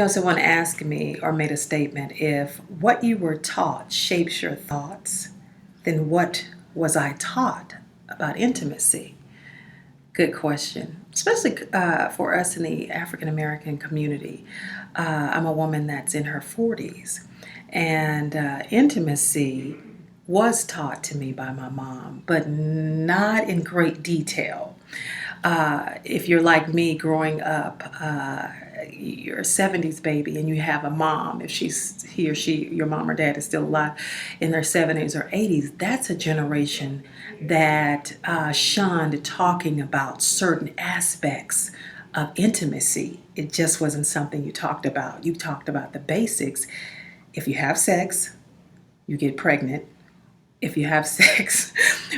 Someone asked me or made a statement, if what you were taught shapes your thoughts, then what was I taught about intimacy? Good question, especially for us in the African American community. I'm a woman that's in her 40s, and intimacy was taught to me by my mom, but not in great detail. If you're like me growing up, you're a 70s baby and you have a mom, if he or she, your mom or dad is still alive in their 70s or 80s, that's a generation that shunned talking about certain aspects of intimacy. It just wasn't something you talked about. You talked about the basics. If you have sex, you get pregnant. If you have sex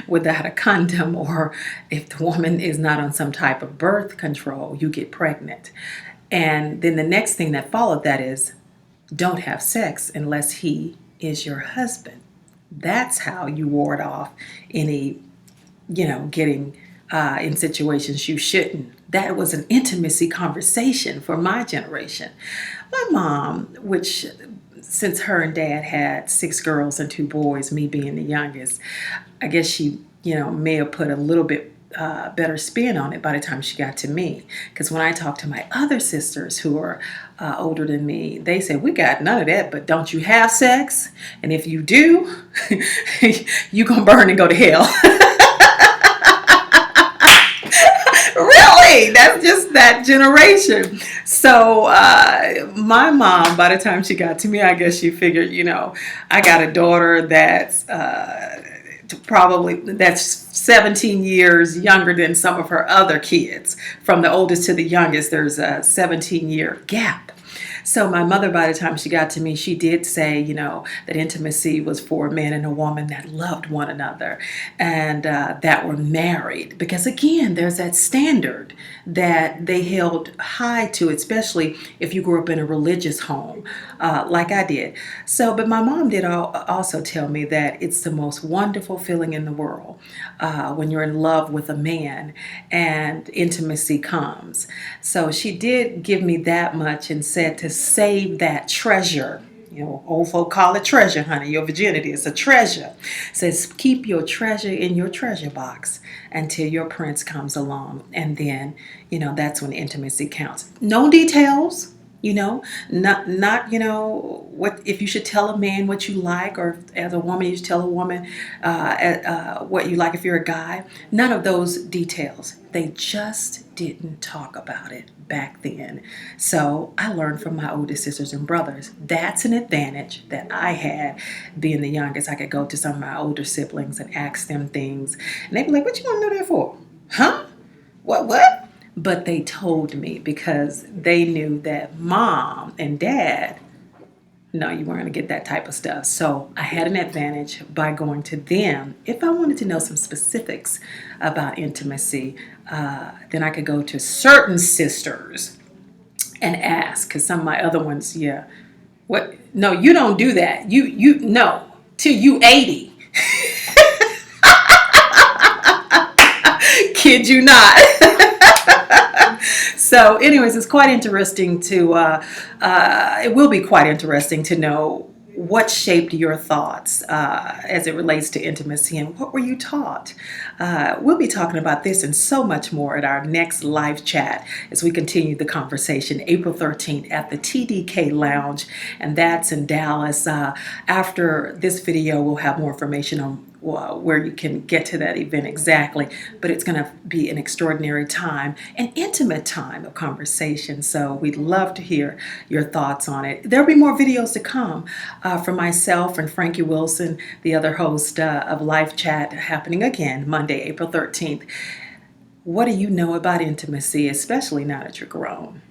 without a condom, or if the woman is not on some type of birth control, you get pregnant. And then the next thing that followed that is, don't have sex unless he is your husband. That's how you ward off any, getting in situations you shouldn't. That was an intimacy conversation for my generation. My mom, which since her and dad had 6 girls and 2 boys, me being the youngest, I guess she, may have put a little bit better spin on it by the time she got to me. Because when I talk to my other sisters who are older than me, they say, we got none of that, but don't you have sex? And if you do, you gonna burn and go to hell. Really, that's just that generation. So my mom, by the time she got to me, I guess she figured, I got a daughter that's that's 17 years younger than some of her other kids. From the oldest to the youngest, there's a 17-year gap. So my mother, by the time she got to me, she did say, that intimacy was for a man and a woman that loved one another and that were married. Because again, there's that standard that they held high to, especially if you grew up in a religious home, like I did. So, but my mom did also tell me that it's the most wonderful feeling in the world when you're in love with a man and intimacy comes. So she did give me that much and said to save that treasure. Old folk call it treasure, honey. Your virginity is a treasure. Says keep your treasure in your treasure box until your prince comes along. And then, that's when intimacy counts. No details. Not what if you should tell a man what you like, or as a woman you should tell a woman what you like if you're a guy. None of those details. They just didn't talk about it back then. So I learned from my oldest sisters and brothers. That's an advantage that I had being the youngest. I could go to some of my older siblings and ask them things, and they'd be like, "What you want to know that for? Huh? What?" But they told me because they knew that mom and dad, no, you weren't going to get that type of stuff. So I had an advantage by going to them. If I wanted to know some specifics about intimacy, then I could go to certain sisters and ask. Because some of my other ones, yeah, what? No, you don't do that. No, till you 80. Kid you not. So anyways, it's quite interesting it will be quite interesting to know what shaped your thoughts as it relates to intimacy, and what were you taught? We'll be talking about this and so much more at our next live chat as we continue the conversation, April 13th at the TDK Lounge, and that's in Dallas. After this video, we'll have more information on where you can get to that event exactly, but it's going to be an extraordinary time, an intimate time of conversation. So we'd love to hear your thoughts on it. There'll be more videos to come from myself and Frankie Wilson, the other host of LifeChat, happening again Monday, April 13th. What do you know about intimacy, especially now that you're grown?